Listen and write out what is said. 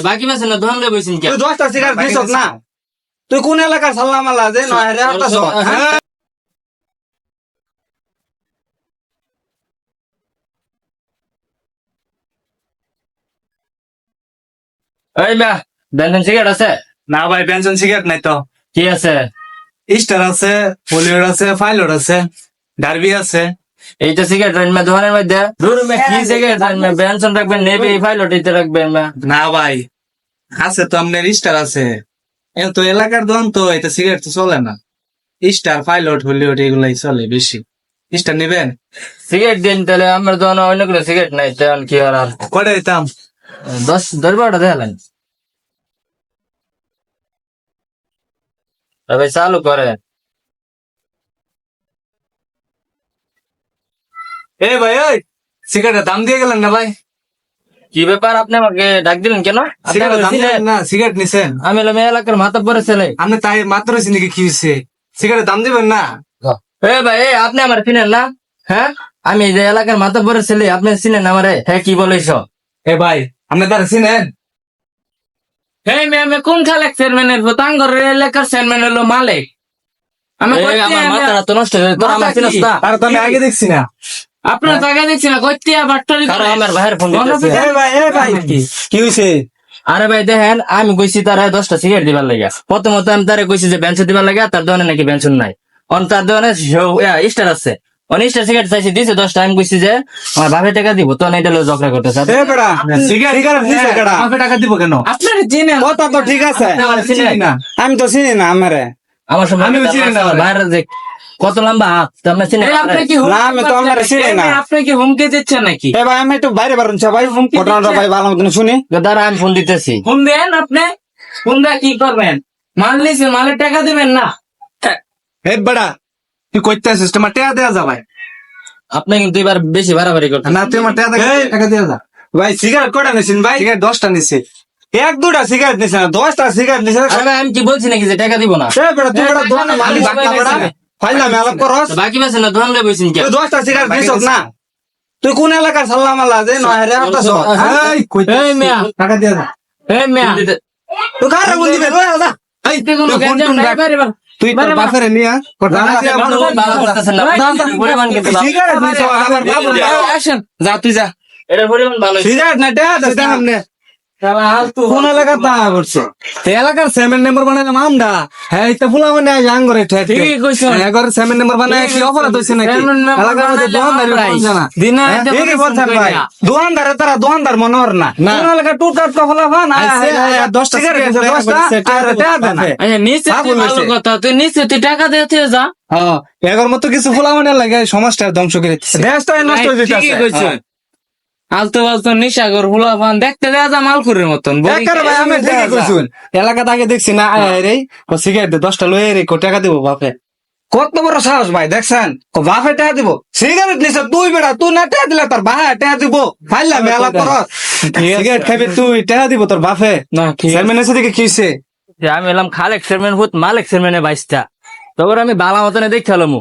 বাকি মাসে না ধন রে বইছিন কে তুই 10টা সিগারেট দিছস না তুই কোন এলাকার সাল্লাম আল্লাহ যে 9000 হতাছ এই মা বেনসন সিগারেট আছে না ভাই পেনশন সিগারেট নাই তো কি আছে স্টার আছে পলিওর আছে ফাইলর আছে ডারবি আছে এইটা সিগারেট রাখবেন ধনের মধ্যে দূর মে কি সিগারেট রাখবেন বেনসন রাখবেন নেবে ফাইল ওটিতে রাখবেন মা না ভাই আছে তো আপনার স্টার আছে এ তো এলাকার দন তো এটা সিগারেট তো চলে না স্টার ফাইলট হলিউড এগুলাই চলে বেশি স্টার নেবেন সিগারেট দিন তাহলে আমার দোকানে অন্য কোনো সিগারেট নাই তেমন কি আর কয়টা দিতাম 10-12টা দেখালেন তবে চালু করে এ ভাই ওই সিগারেটের দাম দিয়ে গেলেন না ভাই কি ব্যাপার আপনি আমাকে ডাক দিলেন কেন আপনি সিগারেটের দাম আমাকে দিলেন চিনেন? না সিগারেট নিছেন আমি হলাম এই এলাকার মাথা পরে ছেলে আপনি তাই মাত্র চিনি কি হয়েছে সিগারেটের দাম দিবেন না এ ভাই এই আপনি আমার চিনেন না হ্যাঁ আমি এই যে এলাকার মাথা পরে ছেলে আপনি চিনেন আমারে হ্যাঁ কি বলেছ এ ভাই আপনি তার চিনেন এই আমি কোন খালেক চেয়ারম্যানের ভোটাঙ্গর এলাকার চেয়ারম্যান হলো মালিক আমি আমার মাথাটা তো নষ্ট হয়ে তোর আমার চিনস না তার তো আমি আগে দেখছি না আপনার জায়গা দেখছি না কইতে বাট্টারি করে আমার ভাইয়ের ফোন এ ভাই কি হয়েছে আরে ভাই দেখেন আমি কইছি তারা 10টা সিগারেট দিবার লাগে প্রথমত আমি তারে কইছি যে বেঞ্চ দিবার লাগে তার দোকানে নাকি বেঞ্চন নাই অন তার দোকানে স্টার আছে অন স্টার সিগারেট চাইছি দিছে 10টা আমি কইছি যে আমার বাপে টাকা দিব তো এটা লো ঝগড়া করতেছে এ বেড়া সিগারেট নিছে কেডা আপনি টাকা দিব কেন আপনার চিনেন কথা তো ঠিক আছে চিনি না আমি তো চিনি না আমারে আমার সময় আমিও চিনি না ওরে। বাইরে যে কত লম্বা হাত তো আমরা চিনি আপনি কি না আমি তো আমারে চিনি না আপনি কি হুমকি দিচ্ছেন নাকি এ ভাই আমি একটু বাইরে বারুন ভাই ঘটনাটা ভাই ভালো মতন শুনি দাঁড়া আমি ফোন দিতেছি হুম দেন আপনি হুম দা কি করবেন মাল নিছেন মালের টাকা দিবেন না হে বেড়া তুই কইতে আসিস তোমার টাকা দেয়া যা ভাই আপনি কিন্তু এবার বেশি বাড়াবাড়ি করতেন না তুই আমার টাকা দেয়া যা ভাই সিগারেট কয়টা নিছেন ভাই সিগারেট 10টা নিছে এক দুটা সিগারেট নিছে না 10টা সিগারেট নিছে আরে ভাই, আমি কি বলছি নাকি যে টাকা দিব না এ বেড়া তুই বেড়া দোকানে মালিক বাক্কা বেড়া ফাইলা মেলা করস বাকি মাসে না ধন রে বইছিন কে তুই 10টা সিগারেট দিছস না তুই কোন এলাকার সাল্লাম আল্লাহ যে 9000 হতাছ এই কইতে এই মিয়া টাকা দেয়া যা এই মিয়া তুই কারে বল দিবে ওই এই তে কোনো গঞ্জাম নাই বাইরে বার তুই তোর বাপের নিয়া ভালো করতেছেন না পরিমাণ কিন্তু ভালো। সিগারেট নিছ আমার বাবু আসেন যা তুই যা এটার পরিমাণ ভালো সিগারেট না টাকা দে সামনে শালা হালতু কোন এলাকার তা করছে এলাকার সেমেন্ট নাম্বার বানাইলাম আমরা হ্যাঁ এটা ফুলা মানে আঙ্গরে ঠেক ঠিকই কইছো এগারে সেমেন্ট নাম্বার বানায় কি অপরাধ হইছে নাকি Semen number এলাকার মধ্যে বানাইলে দোকানদার আমার পৌঁছে না দিনে হ্যাঁ, আইতে ঠিকই বলছেন বলছেন ভাই কইরা। দোকানদার তারা দোকানদার মনোহর না কোন এলাকা টুকটাক তো ফুলা ফান 10টা সিগারেট 10টা আর টাকা দেন আচ্ছা নিচে হ্যাঁ, তুই বলেছে। ভালো কথা তুই নিচে তুই টাকা দিতে যা হ্যাঁ এগার মতো কিছু ফুলা মানে লাগে সমাজটা ধ্বংস করে দিচ্ছে দেশটা নষ্ট হয়ে ঠিকই কইছো যাচ্ছে আলতু ফালতু নিশাগর হুলা ফান দেখতে দেয়া যা মালকুরের মতন বড়ি একারে ভাই আমি ঠিকই কইছুন এলাকাতে আগে দেখছি না আয় রে ও সিগারেট 10টা লয়ে রে কো টাকা দিব বাপে কত বড় সাহস ভাই দেখছেন কো বাপে টাকা দিব সিগারেট নিছ তুই বেড়া তুই না টাকা দিলে তোর বাবা টাকা দিব ফাইলা মেলা কর সিগারেট খাবি তুই টাকা দিব তোর বাপে না ঠিক আছে। চেয়ারম্যান এসে দেখে কিছে যে আমি এলাম খালেক চেয়ারম্যান ভূত মালিক চেয়ারম্যানের বাইশটা তবে আমি বালা মতনে দেখতে হলাম